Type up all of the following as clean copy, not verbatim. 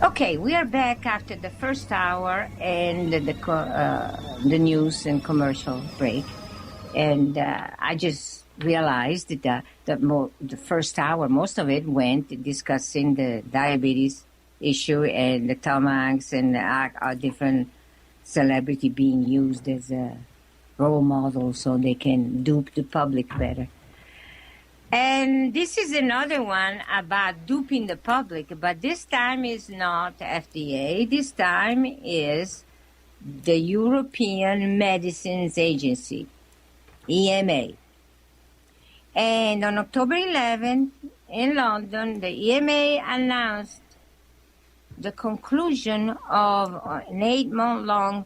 Okay, we are back after the first hour and the news and commercial break. And I just realized that the first hour, most of it went discussing the diabetes issue and the Tom Hanks and a different celebrity being used as a role model so they can dupe the public better. And this is another one about duping the public, but this time is not FDA. This time is the European Medicines Agency, EMA. And on October 11th in London, the EMA announced the conclusion of an 8-month-long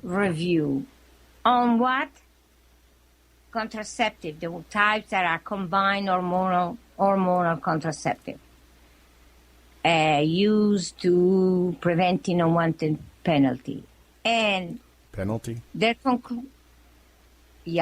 review on what? Contraceptive, the types that are combined hormonal contraceptive, used to preventing unwanted penalty. And penalty? Their penalty. No,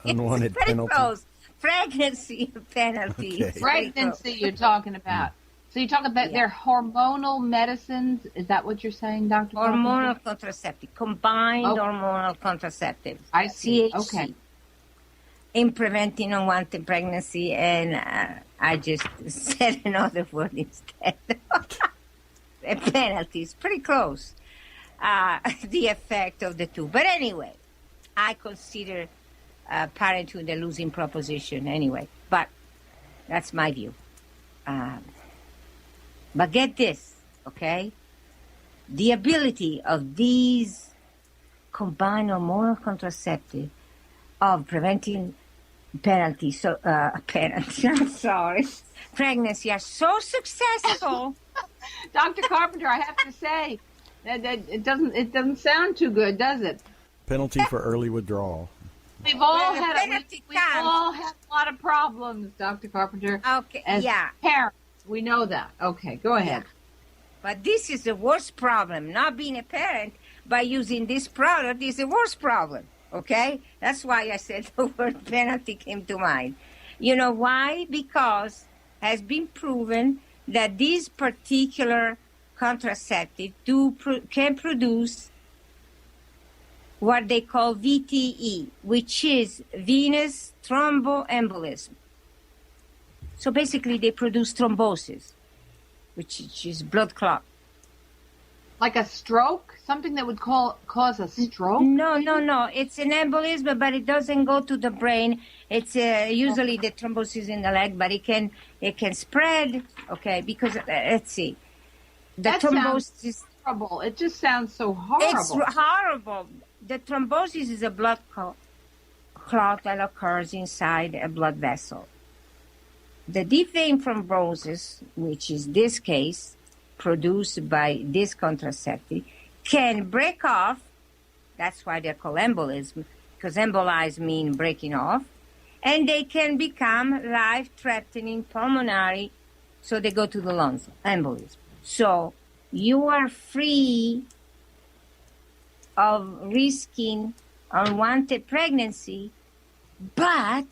unwanted pretty penalty. Close. Pregnancy penalty. Okay. Pregnancy you're talking about. So you talk about their hormonal medicines. Is that what you're saying, Dr. Hormonal contraceptive, combined hormonal contraceptives. I see. CHC, okay. In preventing unwanted pregnancy, and I just said another word instead. Penalties, pretty close. The effect of the two. But anyway, I consider parenthood a losing proposition anyway. But that's my view. But get this, okay? The ability of these combined hormonal contraceptive of preventing penalty, pregnancy are so successful. Dr. Carpenter, I have to say that it doesn't sound too good, does it? Penalty for early withdrawal. We've all had a lot of problems, Dr. Carpenter. Okay, as parents. We know that. Okay, go ahead. Yeah. But this is the worst problem. Not being a parent by using this product is the worst problem. Okay? That's why I said the word penalty came to mind. You know why? Because it has been proven that these particular contraceptive can produce what they call VTE, which is venous thromboembolism. So basically, they produce thrombosis, which is blood clot. Like a stroke? Something that would cause a stroke? No. It's an embolism, but it doesn't go to the brain. It's usually the thrombosis in the leg, but it can spread. Okay, because let's see, that thrombosis is horrible. It just sounds so horrible. It's horrible. The thrombosis is a blood clot that occurs inside a blood vessel. The deep vein thrombosis, which is this case, produced by this contraceptive, can break off. That's why they're called embolism, because embolize mean breaking off. And they can become life-threatening pulmonary, so they go to the lungs, embolism. So you are free of risking unwanted pregnancy, but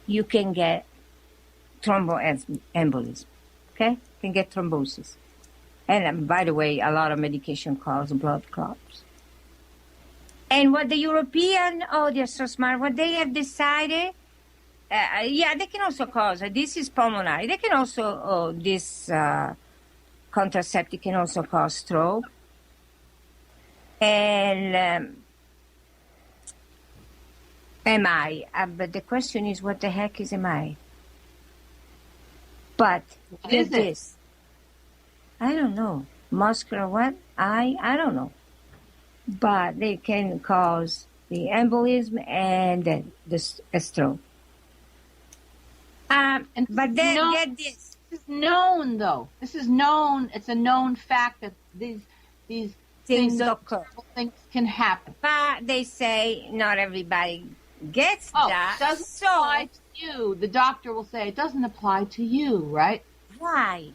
you can get thromboembolism, okay? Can get thrombosis. And by the way, a lot of medication causes blood clots. And what the European, they're so smart, what they have decided, they can also cause, this is pulmonary, they can also, this contraceptive can also cause stroke. And MI, but the question is, what the heck is MI? But what is this? I don't know. Muscular what? I don't know. But they can cause the embolism and the stroke. But then get this. This is known, though. This is known. It's a known fact that these things occur. Things can happen. But they say not everybody gets that. It doesn't apply to you. The doctor will say it doesn't apply to you, right? Right.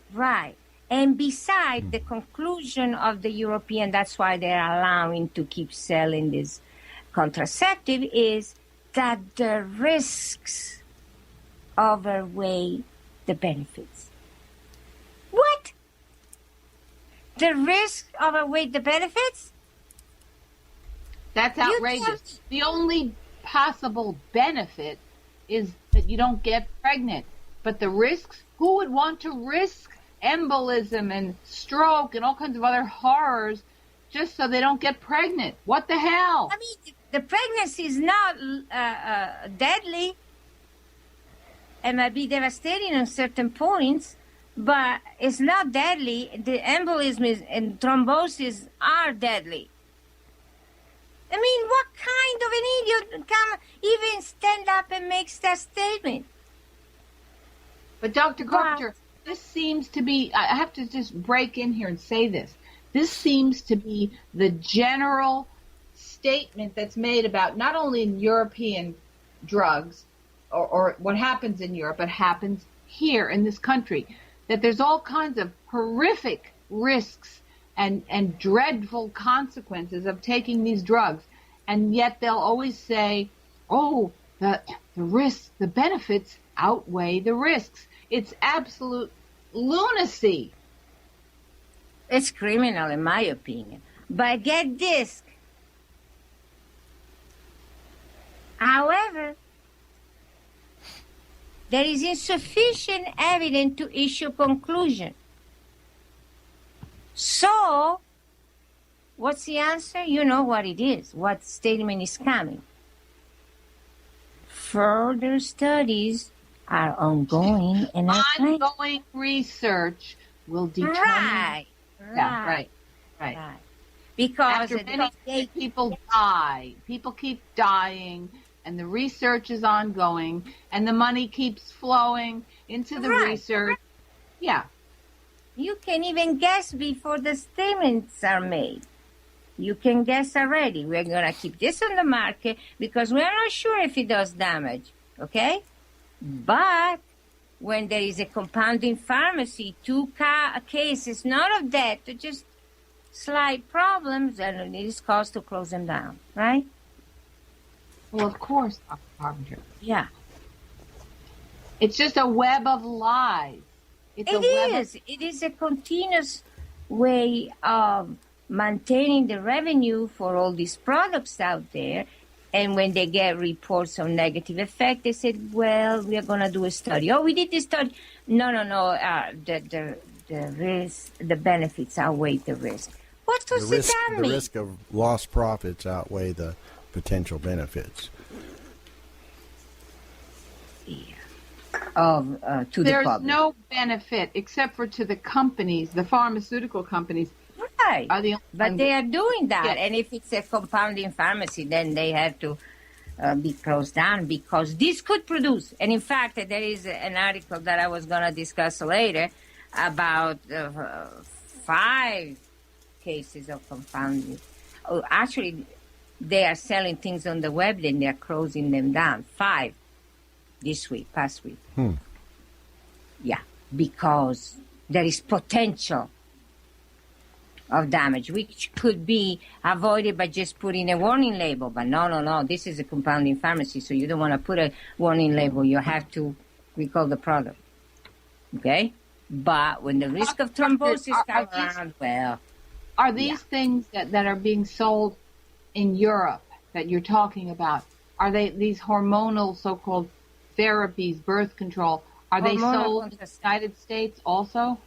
And besides, the conclusion of the European, that's why they're allowing to keep selling this contraceptive, is that the risks outweigh the benefits. The risk outweigh the benefits? That's outrageous. The only possible benefit is that you don't get pregnant. But the risks, who would want to risk embolism and stroke and all kinds of other horrors just so they don't get pregnant? What the hell? I mean, the pregnancy is not deadly. It might be devastating on certain points, but it's not deadly. The embolism and thrombosis are deadly. I mean, what kind of an idiot can even stand up and make that statement? But Dr. Carpenter, this seems to be, I have to just break in here and say this. This seems to be the general statement that's made about not only in European drugs or what happens in Europe, but happens here in this country, that there's all kinds of horrific risks and dreadful consequences of taking these drugs. And yet they'll always say, oh, the risks, the benefits outweigh the risks. It's absolute lunacy. It's criminal, in my opinion. But get this. However, there is insufficient evidence to issue conclusion. So, what's the answer? You know what it is, what statement is coming. Further studies are ongoing and are ongoing research will determine. Right. Yeah, right. Because after many people die, people keep dying, and the research is ongoing, and the money keeps flowing into the research. Yeah. You can even guess before the statements are made. You can guess already. We're going to keep this on the market because we're not sure if it does damage, okay? But when there is a compounding pharmacy, two cases, not of death, just slight problems, and it is cause to close them down, right? Well, of course, Dr. Carpenter. Yeah. It's just a web of lies. It is a continuous way of maintaining the revenue for all these products out there. And when they get reports of negative effect, they said, well, we are going to do a study. Oh, we did this study. No. The risk, the benefits outweigh the risk. What does that mean? The risk of lost profits outweigh the potential benefits. Yeah. To the public. There's no benefit except for to the companies, the pharmaceutical companies. Right. But they are doing that. Yes. And if it's a compounding pharmacy, then they have to be closed down because this could produce. And in fact, there is an article that I was going to discuss later about 5 cases of compounding. Oh, actually, they are selling things on the web, then they are closing them down. 5 this week, past week. Yeah, because there is potential of damage, which could be avoided by just putting a warning label. But no, this is a compounding pharmacy, so you don't want to put a warning label. You have to recall the product. Okay? But when the risk of thrombosis comes around, well... Are these things that are being sold in Europe that you're talking about, are they these hormonal so-called therapies, birth control, are they sold in the United States also?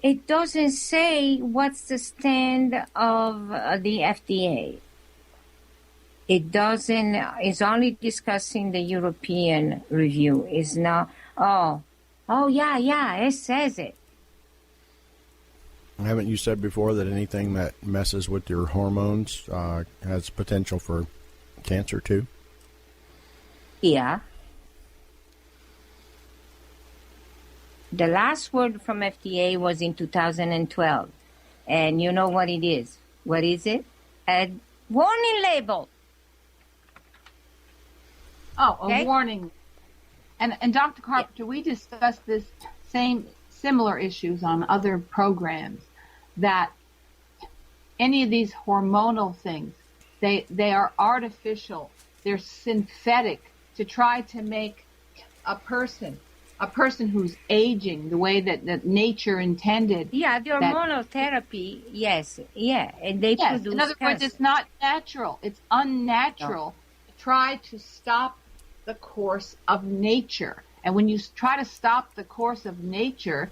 It doesn't say what's the stand of the FDA. It doesn't, it's only discussing the European review. It's not, yeah, it says it. Haven't you said before that anything that messes with your hormones has potential for cancer too? Yeah. The last word from FDA was in 2012. And you know what it is. What is it? A warning label. Oh, a warning. And Dr. Carpenter, we discussed this similar issues on other programs, that any of these hormonal things, they are artificial. They're synthetic to try to make a person a person who's aging the way that nature intended. Yeah, the hormonal therapy, yes, yeah, and they Yes, produce in other words, cancer. it's not natural. It's unnatural to try to stop the course of nature. And when you try to stop the course of nature,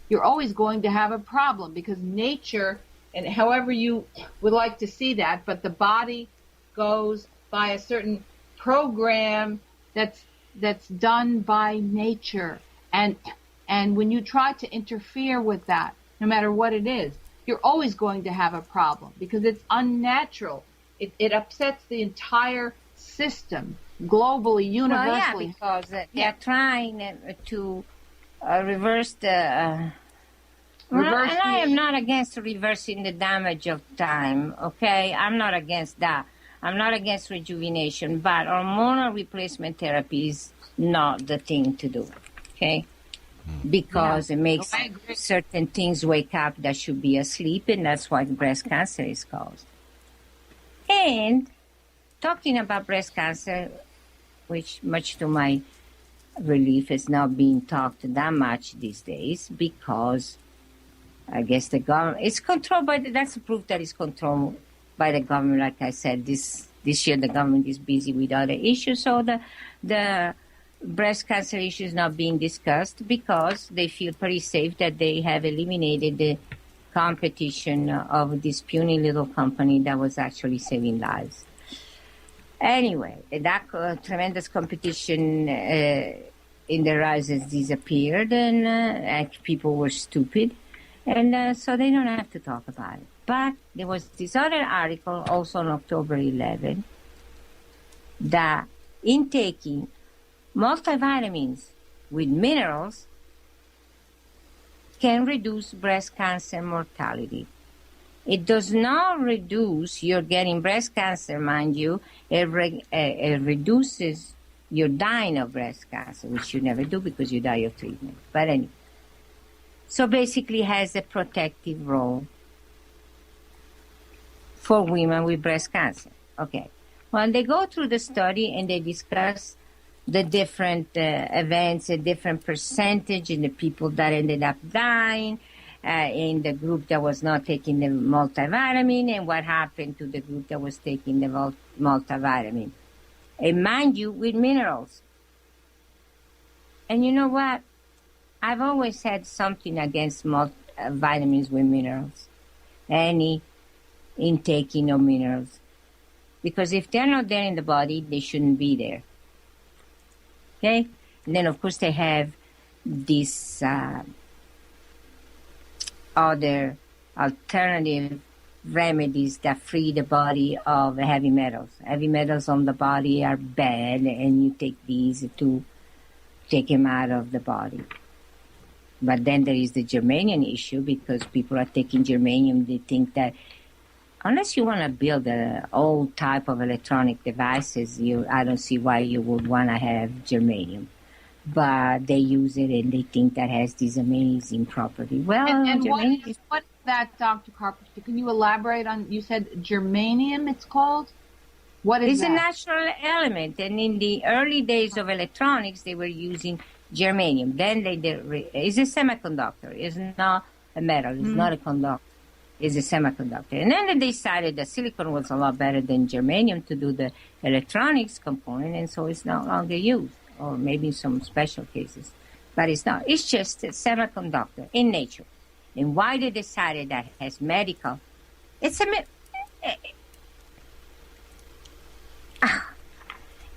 you're always going to have a problem because nature, and however you would like to see that, but the body goes by a certain program that's done by nature. And when you try to interfere with that, no matter what it is, you're always going to have a problem because it's unnatural. It upsets the entire system globally, universally. Well, yeah, because they're trying to reverse the. And I am not against reversing the damage of time. Okay, I'm not against that. I'm not against rejuvenation, but hormonal replacement therapy is not the thing to do. Okay, because it makes certain things wake up that should be asleep, and that's why breast cancer is caused. And talking about breast cancer, which much to my relief is not being talked that much these days because I guess the government, it's controlled by, that's proof that it's controlled by the government. Like I said, this year the government is busy with other issues, so the breast cancer issue is not being discussed because they feel pretty safe that they have eliminated the competition of this puny little company that was actually saving lives. Anyway, that tremendous competition in the rise has disappeared, and people were stupid, and so they don't have to talk about it. But there was this other article, also on October 11, that in taking multivitamins with minerals can reduce breast cancer mortality. It does not reduce your getting breast cancer, mind you. It reduces your dying of breast cancer, which you never do because you die of treatment. But anyway, so basically has a protective role for women with breast cancer. Okay. Well, they go through the study and they discuss the different events, a different percentage in the people that ended up dying, in the group that was not taking the multivitamin, and what happened to the group that was taking the multivitamin. And mind you, with minerals. And you know what? I've always had something against vitamins with minerals. Any intaking of minerals. Because if they're not there in the body, they shouldn't be there. Okay? And then, of course, they have this other alternative remedies that free the body of heavy metals. Heavy metals on the body are bad, and you take these to take them out of the body. But then there is the germanium issue, because people are taking germanium. They think that unless you want to build an old type of electronic devices, I don't see why you would want to have germanium. But they use it and they think that has this amazing property. Well, and what is that, Dr. Carpenter? Can you elaborate on, you said germanium it's called? What is it's that? It's a natural element, and in the early days of electronics, they were using germanium. Then it's a semiconductor. It's not a metal. It's not a conductor. It's a semiconductor. And then they decided that silicon was a lot better than germanium to do the electronics component, and so it's no longer used, or maybe in some special cases. But it's not. It's just a semiconductor in nature. And why they decided that as medical,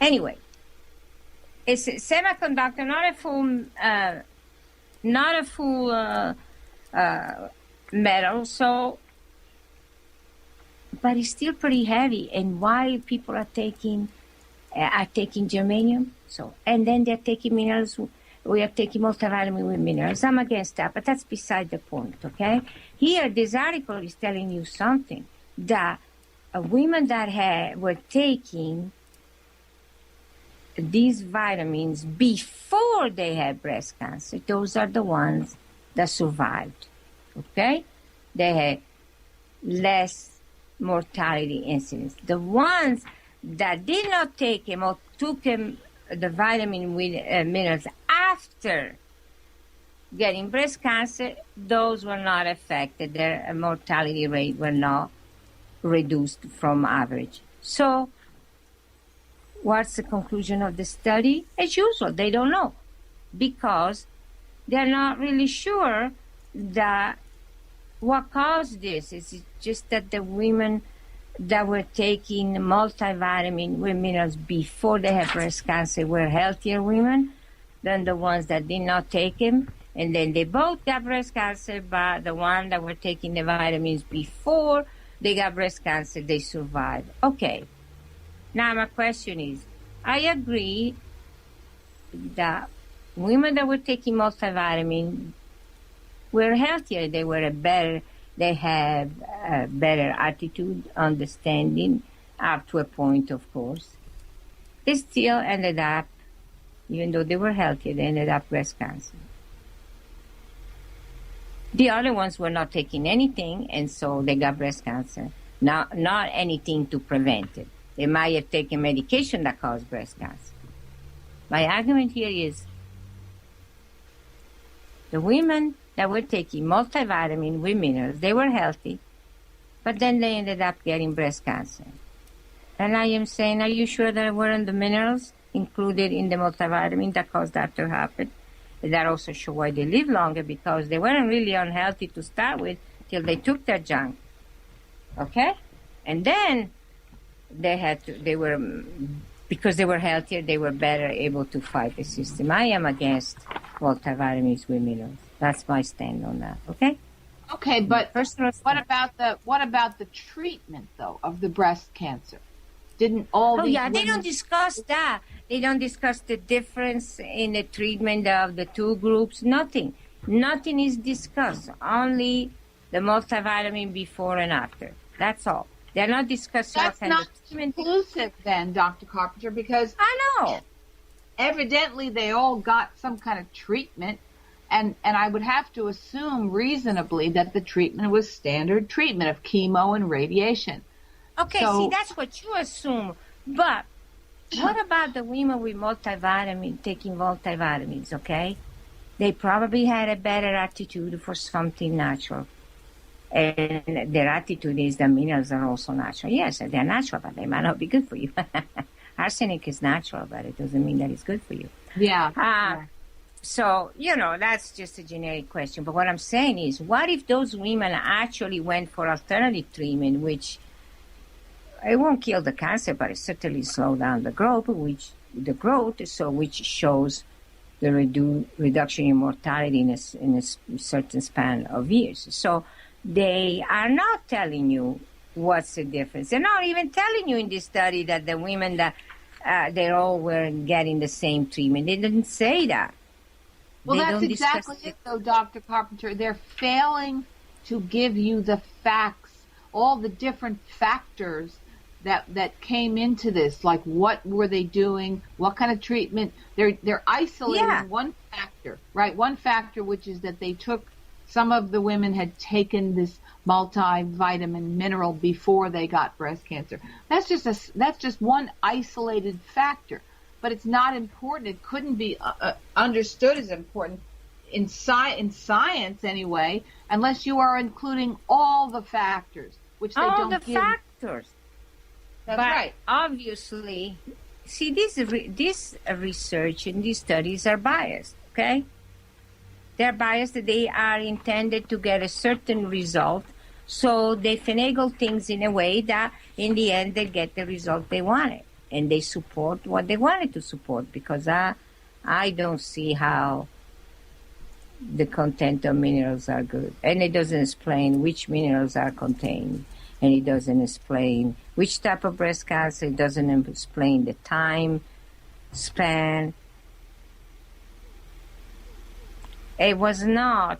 anyway, it's a semiconductor, not a full metal, so, but it's still pretty heavy. And why people are taking germanium? So, and then they're taking minerals. We are taking multivitamin with minerals. I'm against that, but that's beside the point. Okay. Here, this article is telling you something that women that were taking these vitamins before they had breast cancer, those are the ones that survived. Okay? They had less mortality incidence. The ones that did not take him or took him the vitamin with minerals after getting breast cancer, those were not affected. Their mortality rate were not reduced from average. So what's the conclusion of the study? As usual, they don't know, because they're not really sure that what caused this. Is just that the women that were taking multivitamin with minerals before they had breast cancer were healthier women than the ones that did not take them? And then they both got breast cancer, but the one that were taking the vitamins before they got breast cancer, they survived. Okay. Now my question is, I agree that women that were taking multivitamin were healthier. They have a better attitude, understanding, up to a point, of course. They still ended up, even though they were healthy, they ended up breast cancer. The other ones were not taking anything, and so they got breast cancer. Not anything to prevent it. They might have taken medication that caused breast cancer. My argument here is the women that were taking multivitamin with minerals, they were healthy, but then they ended up getting breast cancer. And I am saying, are you sure there weren't the minerals included in the multivitamin that caused that to happen? And that also shows why they live longer, because they weren't really unhealthy to start with till they took that junk. Okay? And then because they were healthier, they were better able to fight the system. I am against multivitamins with minerals. That's my stand on that. Okay? Okay, but what about the treatment though of the breast cancer? Didn't all these women... they don't discuss that. They don't discuss the difference in the treatment of the two groups. Nothing is discussed. Only the multivitamin before and after. That's all. They're not discussing That's what kind not of treatment. conclusive then, Dr. Carpenter, because I know. Evidently they all got some kind of treatment, and I would have to assume reasonably that the treatment was standard treatment of chemo and radiation. Okay, see, that's what you assume. But what about the women with taking multivitamins, okay? They probably had a better attitude for something natural. And their attitude is the minerals are also natural. Yes, they're natural, but they might not be good for you. Arsenic is natural, but it doesn't mean that it's good for you. Yeah. So, that's just a generic question. But what I'm saying is, what if those women actually went for alternative treatment, which it won't kill the cancer, but it certainly slow down the growth, which shows the reduction in mortality in a certain span of years. So they are not telling you what's the difference. They're not even telling you in this study that the women that they all were getting the same treatment. They didn't say that. Well, that's exactly it, though, Dr. Carpenter. They're failing to give you the facts, all the different factors that came into this, like what were they doing, what kind of treatment. They're isolating one factor, right? One factor, which is that they took, some of the women had taken this multivitamin mineral before they got breast cancer. That's just one isolated factor, but it's not important. It couldn't be understood as important in science anyway, unless you are including all the factors, which they don't give. All the factors. That's but right. Obviously, see, this research and these studies are biased, okay? They're biased. They are intended to get a certain result, so they finagle things in a way that in the end they get the result they wanted, and they support what they wanted to support, because I don't see how the content of minerals are good. And it doesn't explain which minerals are contained. And it doesn't explain which type of breast cancer. It doesn't explain the time span. It was not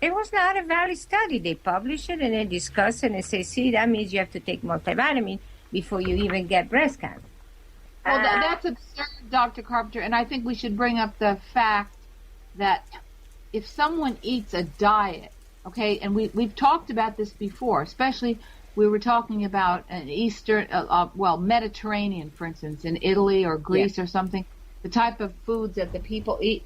a valid study. They publish it and they discuss it and say, see, that means you have to take multivitamin before you even get breast cancer. Well, that's absurd, Dr. Carpenter, and I think we should bring up the fact that if someone eats a diet, okay, and we've talked about this before, especially we were talking about an Eastern, Mediterranean, for instance, in Italy or Greece or something, the type of foods that the people eat.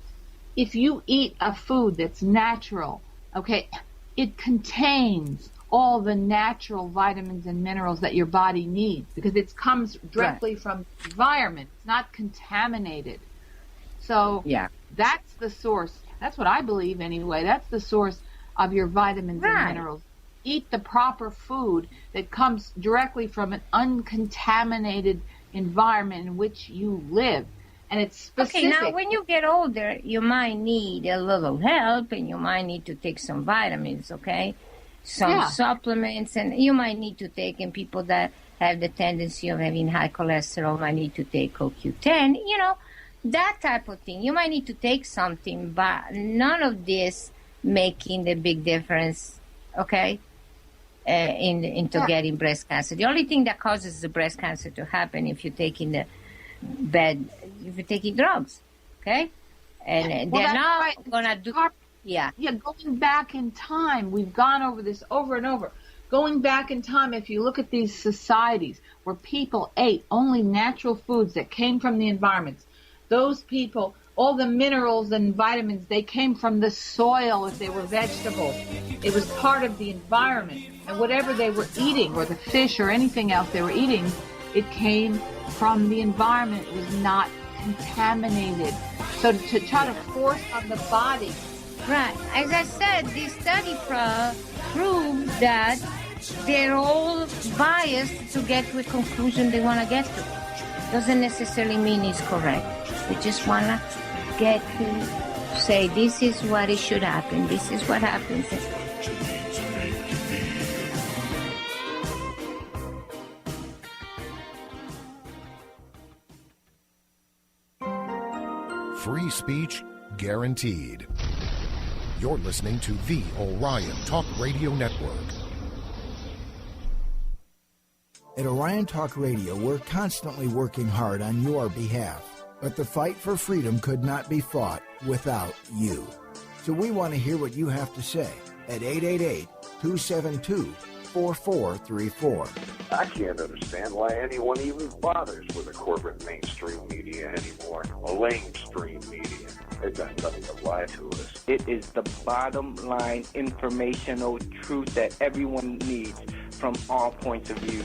if you eat a food that's natural, okay, it contains all the natural vitamins and minerals that your body needs because it comes directly from the environment. It's not contaminated. So that's the source. That's what I believe anyway. That's the source of your vitamins and minerals. Eat the proper food that comes directly from an uncontaminated environment in which you live. And it's specific. Okay, now when you get older, you might need a little help and you might need to take some vitamins, okay? Some supplements, and you might need to take, and people that have the tendency of having high cholesterol might need to take CoQ10, you know, that type of thing. You might need to take something, but none of this making the big difference, okay, into getting breast cancer. The only thing that causes the breast cancer to happen if you're taking if you're taking drugs, okay? And they're not going to do... Yeah, going back in time, we've gone over this over and over. Going back in time, if you look at these societies where people ate only natural foods that came from the environments, those people, all the minerals and vitamins, they came from the soil if they were vegetables. It was part of the environment. And whatever they were eating, or the fish or anything else they were eating, it came from the environment. It was not contaminated. So to try to force on the body... Right. As I said, this study proved that they're all biased to get to a conclusion they want to get to. Doesn't necessarily mean it's correct. They just want to get to say, this is what it should happen. This is what happens. Free speech guaranteed. You're listening to the Orion Talk Radio Network. At Orion Talk Radio, we're constantly working hard on your behalf. But the fight for freedom could not be fought without you. So we want to hear what you have to say at 888-272-4434. I can't understand why anyone even bothers with the corporate mainstream media anymore. A lamestream media. They've got nothing to lie to us. It is the bottom line informational truth that everyone needs from all points of view.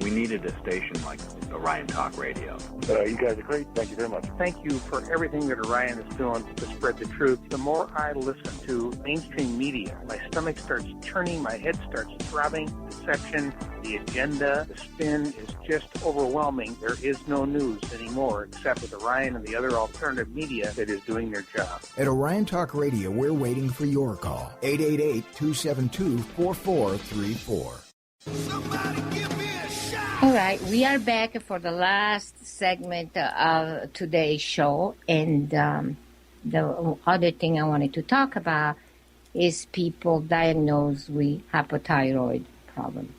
We needed a station like Orion Talk Radio. You guys are great. Thank you very much. Thank you for everything that Orion is doing to spread the truth. The more I listen to mainstream media, my stomach starts turning, my head starts throbbing. Deception, the agenda, the spin is just overwhelming. There is no news anymore except with Orion and the other alternative media that is doing their job. At Orion Talk Radio, we're waiting for your call. 888-272-4434. All right, we are back for the last segment of today's show, and the other thing I wanted to talk about is people diagnosed with hypothyroid problem,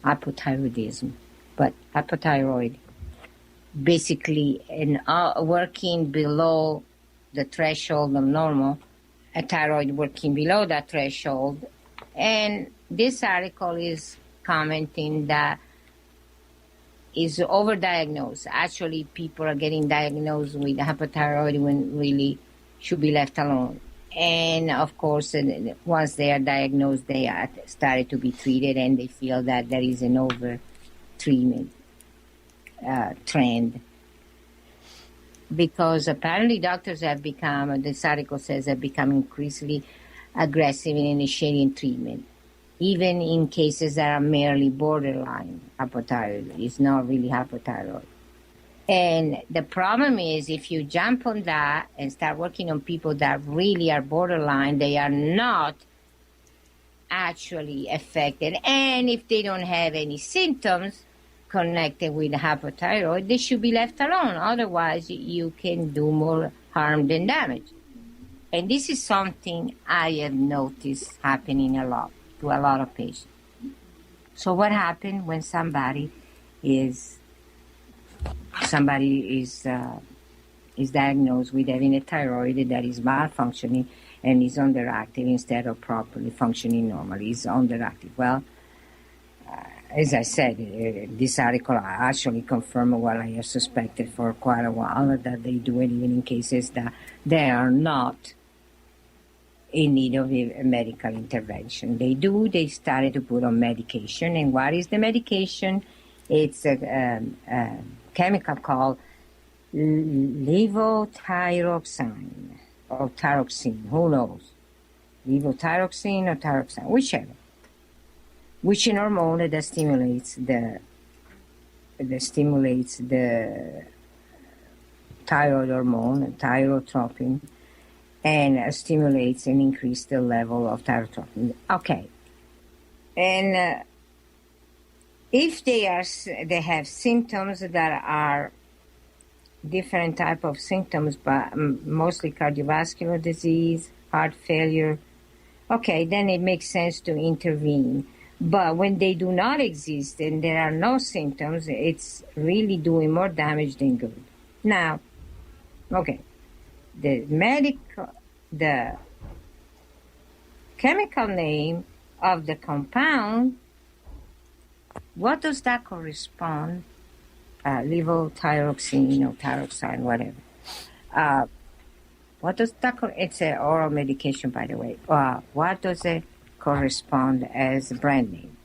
hypothyroidism, but hypothyroid, basically working below the threshold of normal, a thyroid working below that threshold, and this article is commenting that is overdiagnosed. Actually, people are getting diagnosed with hypothyroid when really should be left alone. And of course, once they are diagnosed, they are started to be treated, and they feel that there is an over-treatment trend. Because apparently doctors have become, this article says, have become increasingly aggressive in initiating treatment, even in cases that are merely borderline hypothyroid. It's not really hypothyroid. And the problem is, if you jump on that and start working on people that really are borderline, they are not actually affected. And if they don't have any symptoms connected with hypothyroid, they should be left alone. Otherwise, you can do more harm than damage. And this is something I have noticed happening a lot to a lot of patients. So what happens when somebody is diagnosed with having a thyroid that is malfunctioning and is underactive instead of properly functioning normally? Is underactive. Well, as I said, this article actually confirmed what I have suspected for quite a while, that they do it even in cases that they are not in need of a medical intervention. They started to put on medication. And what is the medication? It's a chemical called levothyroxine or thyroxine, who knows? Levothyroxine or thyroxine, whichever. Which an hormone that stimulates the thyroid hormone, thyrotropin, and stimulates and increases the level of thyrotropin. Okay, and if they have symptoms that are different type of symptoms, but mostly cardiovascular disease, heart failure, okay, then it makes sense to intervene. But when they do not exist and there are no symptoms, it's really doing more damage than good. Now, okay, the chemical name of the compound, what does that correspond? Levothyroxine or thyroxine, whatever. What does that? It's an oral medication, by the way. What does it correspond as a brand name?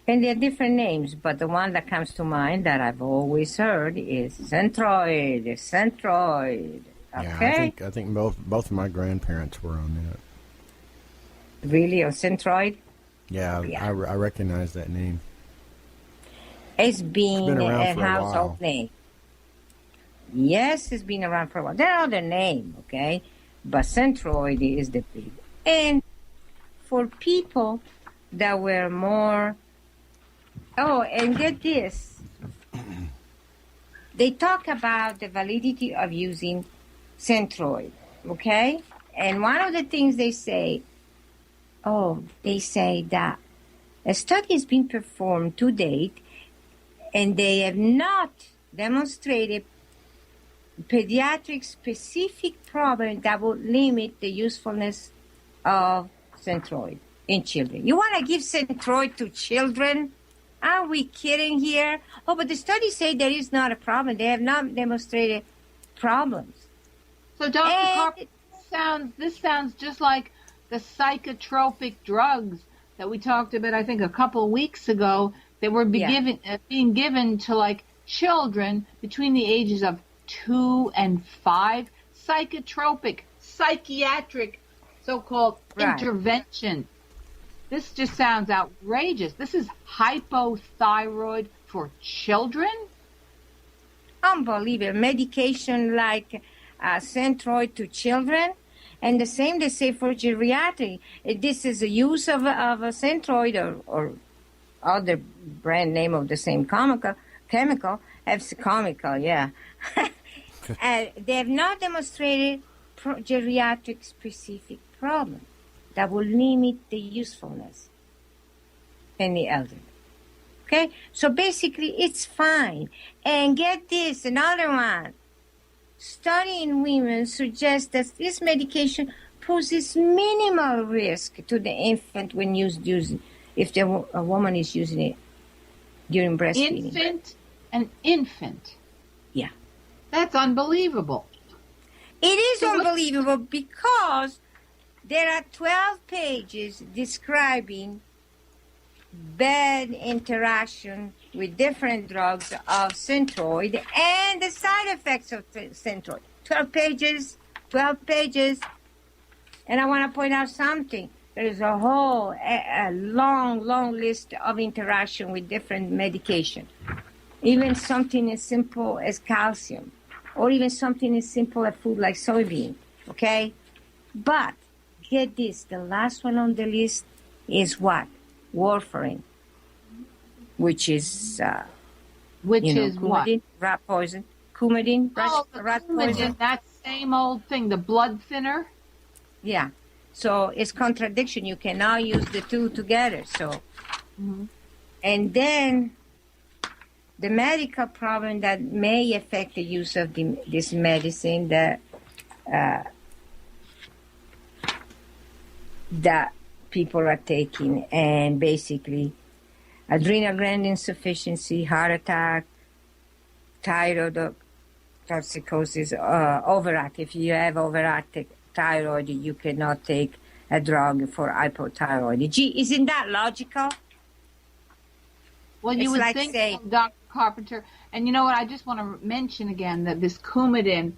And there are different names, but the one that comes to mind that I've always heard is Centroid. Okay. Yeah, I think both of my grandparents were on that. Really, or Centroid? Yeah, I recognize that name. It's been a for a household while. name. Yes, it's been around for a while. There are other names, okay? But Centroid is the big. And for people that were more... Oh, and get this. They talk about the validity of using Centroid, okay? And one of the things they say that a study has been performed to date and they have not demonstrated pediatric-specific problem that would limit the usefulness of Centroid in children. You want to give Centroid to children? Are we kidding here? Oh, but the studies say there is not a problem. They have not demonstrated problems. So, Dr. Carpenter, this sounds just like the psychotropic drugs that we talked about, I think, a couple of weeks ago that were being given to, like, children between the ages of 2 and 5. Psychotropic, psychiatric, so-called intervention. This just sounds outrageous. This is hypothyroid for children? Unbelievable. Medication like Centroid to children. And the same they say for geriatric. This is the use of a Centroid or other brand name of the same chemical. Yeah. They have not demonstrated geriatric specific problem that will limit the usefulness in the elderly. Okay? So basically, it's fine. And get this, another one. Study in women suggests that this medication poses minimal risk to the infant when using, if a woman is using it during breastfeeding. An infant? Yeah. That's unbelievable. It is unbelievable because there are 12 pages describing bad interaction with different drugs of Centroid and the side effects of Centroid. 12 pages. And I want to point out something. There is a whole, a long list of interaction with different medication. Even something as simple as calcium, or even something as simple as food like soybean, okay? But get this, the last one on the list is what? Warfarin, which is Coumadin, what? Rat poison. Coumadin, rat poison. That same old thing, the blood thinner. Yeah. So it's contradiction. You cannot use the two together. So, and then the medical problem that may affect the use of this medicine that people are taking, and basically adrenal gland insufficiency, heart attack, thyroid toxicosis, overact. If you have overactive thyroid, you cannot take a drug for hypothyroid. Gee, isn't that logical? Well, you It's would like think, saying- Dr. Carpenter, and you know what? I just want to mention again that this Coumadin,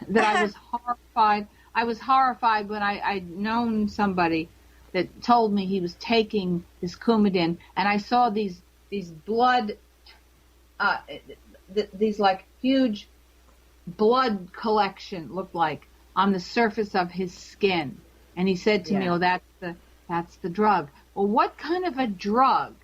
that I was horrified. I was horrified when I'd known somebody that told me he was taking this Coumadin, and I saw these blood, these like huge blood collection looked like on the surface of his skin, and he said to me, "Oh, that's the drug." Well, what kind of a drug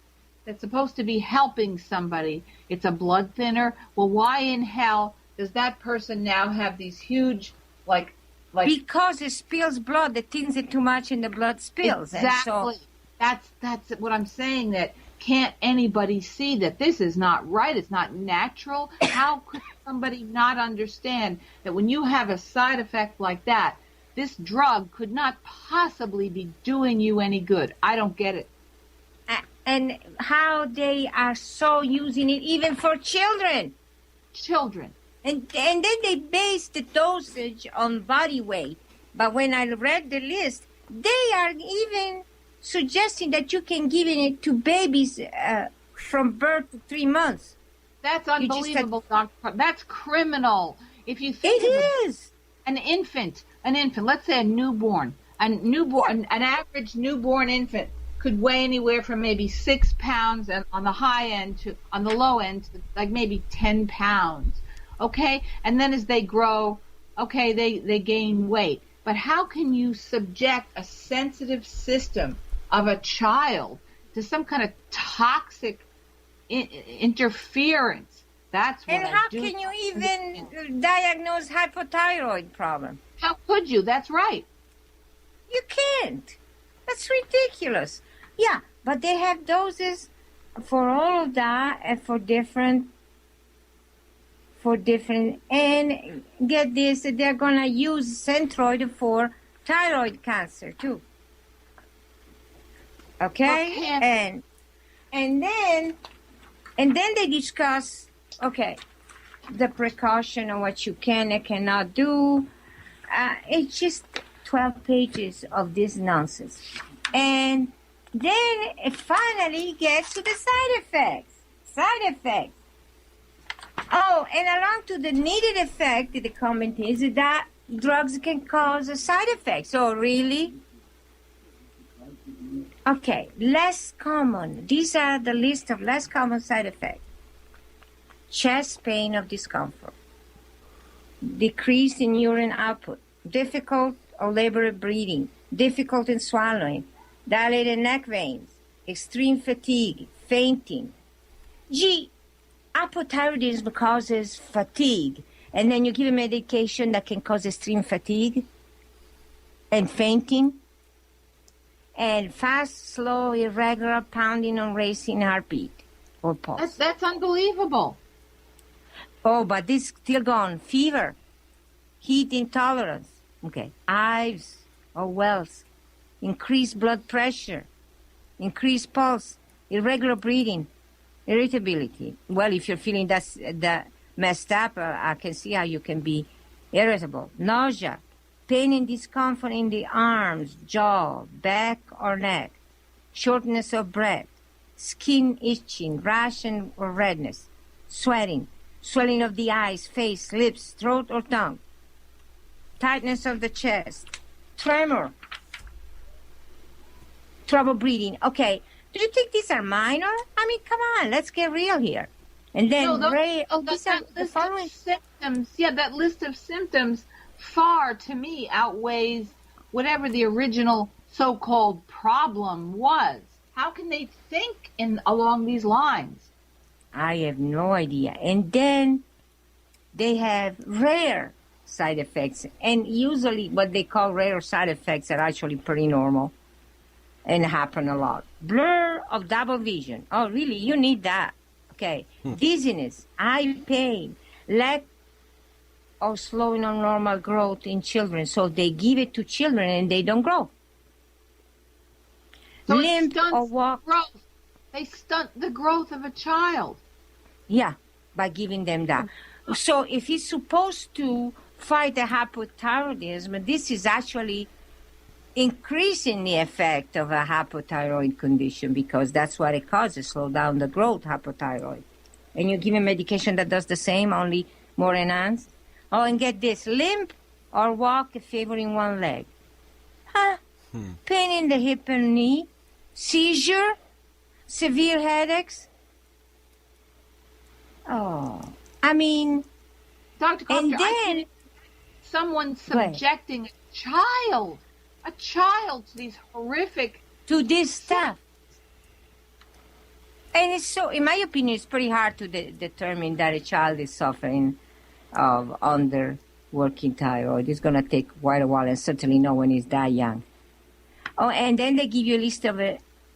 that's supposed to be helping somebody? It's a blood thinner. Well, why in hell does that person now have these huge, like? Because it spills blood, it thins it too much and the blood spills. Exactly. And so, that's what I'm saying, that can't anybody see that this is not right? It's not natural. How could somebody not understand that when you have a side effect like that, this drug could not possibly be doing you any good? I don't get it. and how they are so using it even for children. Children. And then they base the dosage on body weight. But when I read the list, they are even suggesting that you can give it to babies from birth to 3 months. That's unbelievable, Doctor. That's criminal. If you think it is an infant, let's say a newborn, an average newborn infant could weigh anywhere from maybe 6 pounds, and on the high end to on the low end, to like maybe 10 pounds. Okay, and then as they grow, okay, they gain weight. But how can you subject a sensitive system of a child to some kind of toxic interference? That's what. And how can you even diagnose hypothyroid problem? How could you? That's right. You can't. That's ridiculous. Yeah, but they have doses for all of that and for different, and get this, they're going to use Centroid for thyroid cancer too. Okay? And then they discuss, okay, the precaution of what you can and cannot do. It's just 12 pages of this nonsense. And then it finally gets to the side effects. Oh, and along to the needed effect, the comment is that drugs can cause a side effect. So really? Okay, less common. These are the list of less common side effects. Chest pain or discomfort. Decrease in urine output. Difficult or labored breathing. Difficult in swallowing. Dilated neck veins. Extreme fatigue. Fainting. Gee, hypothyroidism causes fatigue, and then you give a medication that can cause extreme fatigue and fainting and fast, slow, irregular pounding or racing heartbeat or pulse. That's unbelievable. Oh, but this still gone. Fever, heat intolerance, okay, hives or wells, increased blood pressure, increased pulse, irregular breathing, irritability. Well, if you're feeling that messed up, I can see how you can be irritable. Nausea, pain and discomfort in the arms, jaw, back or neck, shortness of breath, skin itching, rash or redness, sweating, swelling of the eyes, face, lips, throat or tongue, tightness of the chest, tremor, trouble breathing. Okay. Do you think these are minor? I mean, come on, let's get real here. And then these are the following symptoms. Yeah, that list of symptoms far, to me, outweighs whatever the original so-called problem was. How can they think along these lines? I have no idea. And then they have rare side effects, and usually what they call rare side effects are actually pretty normal and happen a lot. Blur of double vision. Oh, really? You need that. Okay. Dizziness, eye pain, lack or slowing of normal growth in children. So they give it to children and they don't grow. So Limp or walk. Growth. They stunt the growth of a child. Yeah, by giving them that. So if he's supposed to fight the hypothyroidism, this is actually increasing the effect of a hypothyroid condition because that's what it causes, slow down the growth, hypothyroid. And you give him medication that does the same, only more enhanced. Oh, and get this, limp or walk favoring one leg. Huh? Pain in the hip and knee, seizure, severe headaches. Oh, I mean, Dr. Carpenter, and then someone subjecting a child to these horrific, to this stuff. And it's so, in my opinion, it's pretty hard to determine that a child is suffering of underworking thyroid. It's going to take quite a while, and certainly not when he's that young. Oh, and then they give you a list of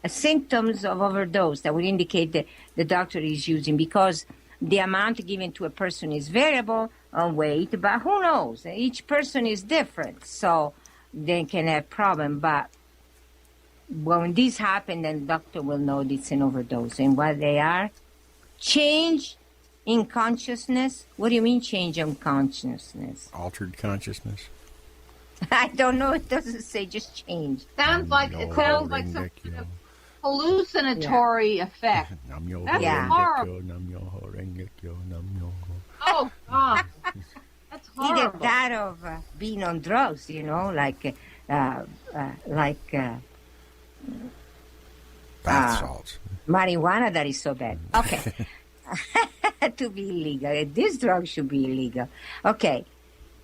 symptoms of overdose that would indicate that the doctor is using, because the amount given to a person is variable on weight, but who knows? Each person is different, so they can have problem. But when this happens, then the doctor will know it's an overdose. And what they are, change in consciousness. What do you mean change in consciousness? Altered consciousness? I don't know. It doesn't say, just change. Sounds like some kind of hallucinatory effect. That's horrible. Oh, God. That's horrible. Either that of being on drugs, like bath salts. Marijuana, that is so bad. Okay. To be illegal. This drug should be illegal. Okay.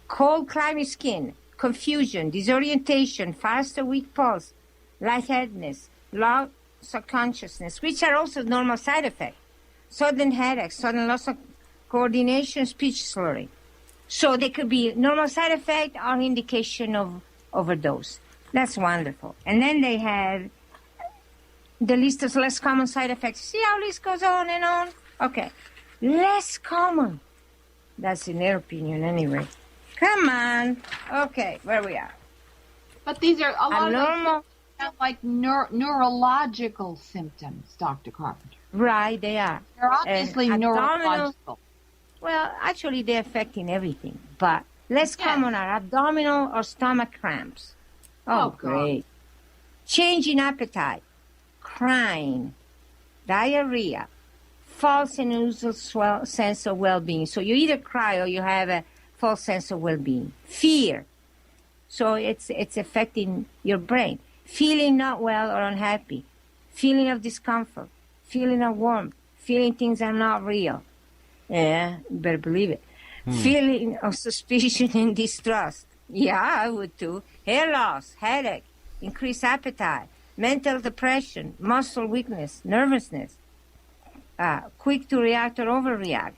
Cold, clammy skin, confusion, disorientation, faster, weak pulse, lightheadedness, loss of consciousness, which are also normal side effects. Sudden headache, sudden loss of coordination, speech slurring. So they could be normal side effect or indication of overdose. That's wonderful. And then they have the list of less common side effects. See how this goes on and on? Okay. Less common. That's in their opinion anyway. Come on. Okay, where we are. But these are a lot normal. of them like neurological symptoms, Dr. Carpenter. Right, they are. They're obviously neurological. Well, actually, they're affecting everything. But less common are abdominal or stomach cramps. Oh, great. Change in appetite, crying, diarrhea, false and unusual sense of well-being. So you either cry or you have a false sense of well-being. Fear. So it's affecting your brain. Feeling not well or unhappy. Feeling of discomfort. Feeling of warmth. Feeling things are not real. Yeah, you better believe it. Feeling of suspicion and distrust. Yeah, I would too. Hair loss, headache, increased appetite, mental depression, muscle weakness, nervousness, quick to react or overreact,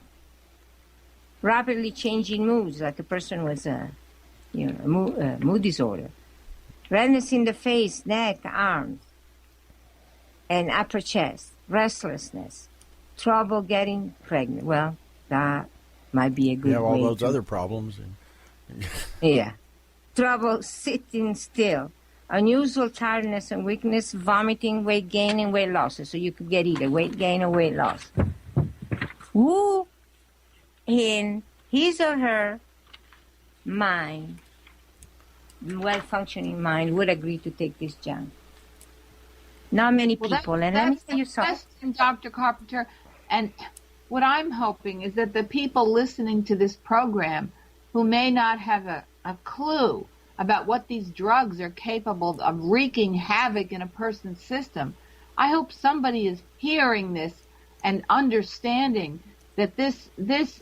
rapidly changing moods, like a person with mood disorder, redness in the face, neck, arms, and upper chest, restlessness, trouble getting pregnant. Well, that might be a good way. Yeah, all those other problems. Yeah. Trouble sitting still, unusual tiredness and weakness, vomiting, weight gain, and weight loss. So you could get either weight gain or weight loss. Who in his or her mind, well-functioning mind, would agree to take this junk? Not many people. And let me tell you something. Question, Dr. Carpenter. And what I'm hoping is that the people listening to this program who may not have a clue about what these drugs are capable of wreaking havoc in a person's system, I hope somebody is hearing this and understanding that this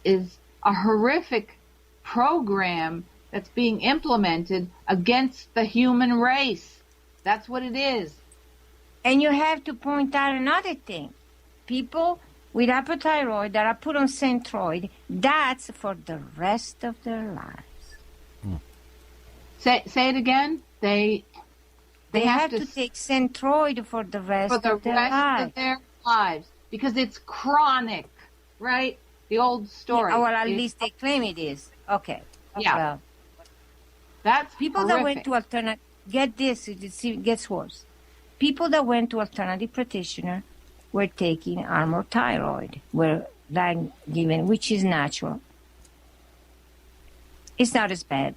is a horrific program that's being implemented against the human race. That's what it is. And you have to point out another thing. People with hypothyroid that are put on Centroid, that's for the rest of their lives. Say it again. They have to take Centroid for the rest of their lives because it's chronic, right? The old story. Yeah, well, at least they claim it is. Okay. Yeah. Well, that's people horrific. That went to alternative. Get this, it gets worse. People that went to alternative practitioner were taking Armour Thyroid, were then given, which is natural. It's not as bad.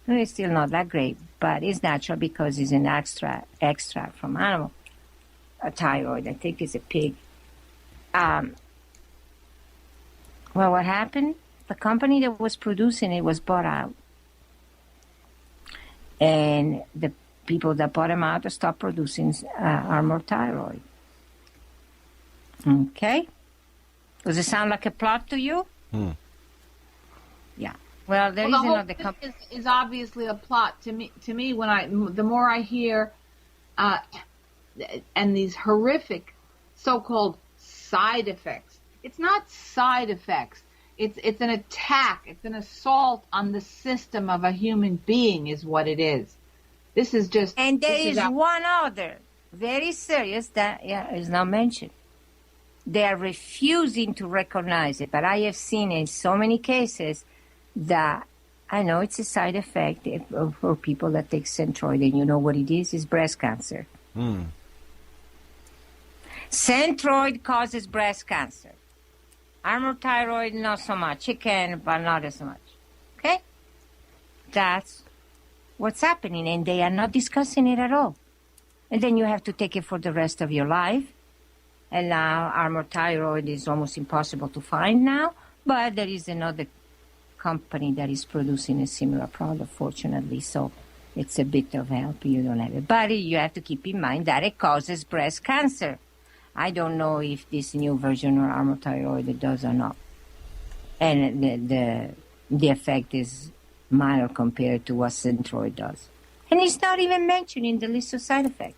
It's still not that great, but it's natural because it's an extract from animal. A thyroid, I think it's a pig. Well, what happened? The company that was producing it was bought out. And the people that bought them out stopped producing Armour Thyroid. Okay? Does it sound like a plot to you? Yeah. Well, there is another company. Is obviously a plot to me. To me, the more I hear, and these horrific, so-called side effects. It's not side effects. It's an attack. It's an assault on the system of a human being, is what it is. This is just. And there is one other very serious that is not mentioned. They are refusing to recognize it, but I have seen in so many cases that I know it's a side effect for people that take Centroid, and you know what it is? It's breast cancer. Centroid causes breast cancer. Armour Thyroid, not so much. It can, but not as much. Okay? That's what's happening, and they are not discussing it at all. And then you have to take it for the rest of your life. And now Armour Thyroid is almost impossible to find now, but there is another company that is producing a similar product, fortunately, so it's a bit of help. You don't have it. But you have to keep in mind that it causes breast cancer. I don't know if this new version of Armour Thyroid does or not. And the effect is mild compared to what Centroid does. And it's not even mentioned in the list of side effects.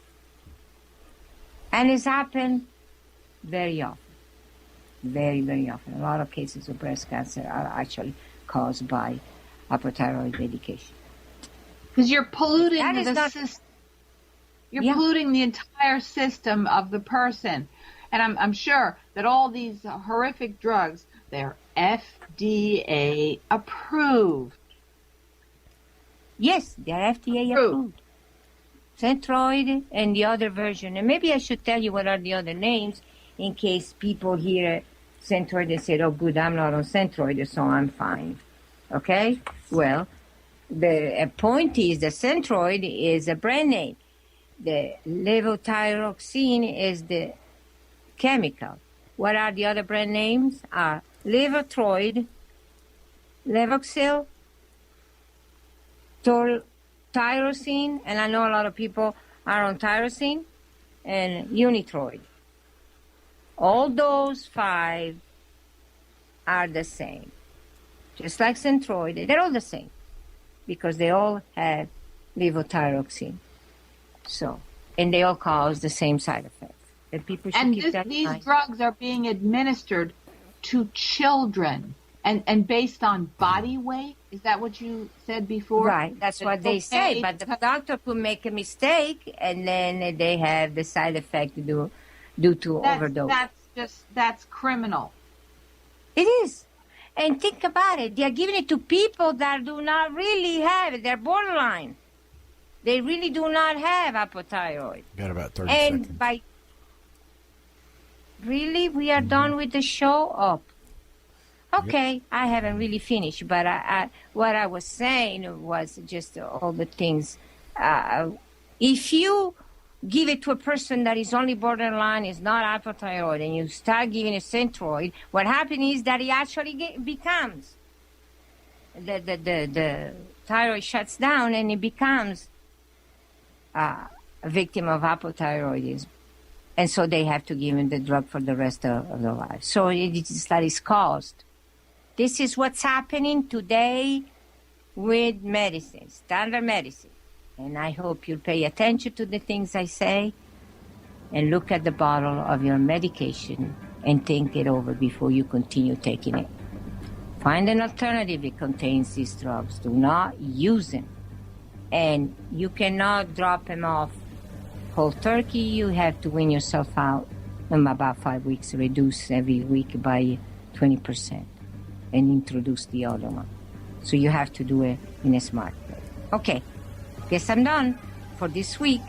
And it's happened very often. Very, very often. A lot of cases of breast cancer are actually caused by hypothyroid medication. Because you're polluting the system. You're polluting the entire system of the person. And I'm sure that all these horrific drugs, they're FDA approved. Yes, they're FDA approved. Centroid and the other version. And maybe I should tell you what are the other names in case people hear Centroid and say, oh, good, I'm not on Centroid, so I'm fine. Okay? Well, the point is that Centroid is a brand name. The levothyroxine is the chemical. What are the other brand names? Are Levotroid, Levoxil, tyrosine, and I know a lot of people are on tyrosine, and Unitroid. All those 5 are the same. Just like Centroid, they're all the same because they all have levothyroxine. So, and they all cause the same side effects. And people should keep that in mind. These drugs are being administered to children and based on body weight. Is that what you said before? Right, that's what they say. But the doctor could make a mistake, and then they have the side effect due to overdose. That's criminal. It is. And think about it. They are giving it to people that do not really have it. They're borderline. They really do not have hypothyroid. Got about 30 seconds. Really? We are done with the show? Oh. Okay, yep. I haven't really finished, but what I was saying was just all the things. If you give it to a person that is only borderline, is not hypothyroid, and you start giving a Centroid, what happens is that he actually becomes, the thyroid shuts down and he becomes a victim of hypothyroidism. And so they have to give him the drug for the rest of their life. So that is caused. This is what's happening today with medicine, standard medicine. And I hope you'll pay attention to the things I say and look at the bottle of your medication and think it over before you continue taking it. Find an alternative that contains these drugs. Do not use them. And you cannot drop them off cold turkey. You have to win yourself out in about 5 weeks, reduce every week by 20%. And introduce the other one. So you have to do it in a smart way. Okay, guess I'm done for this week.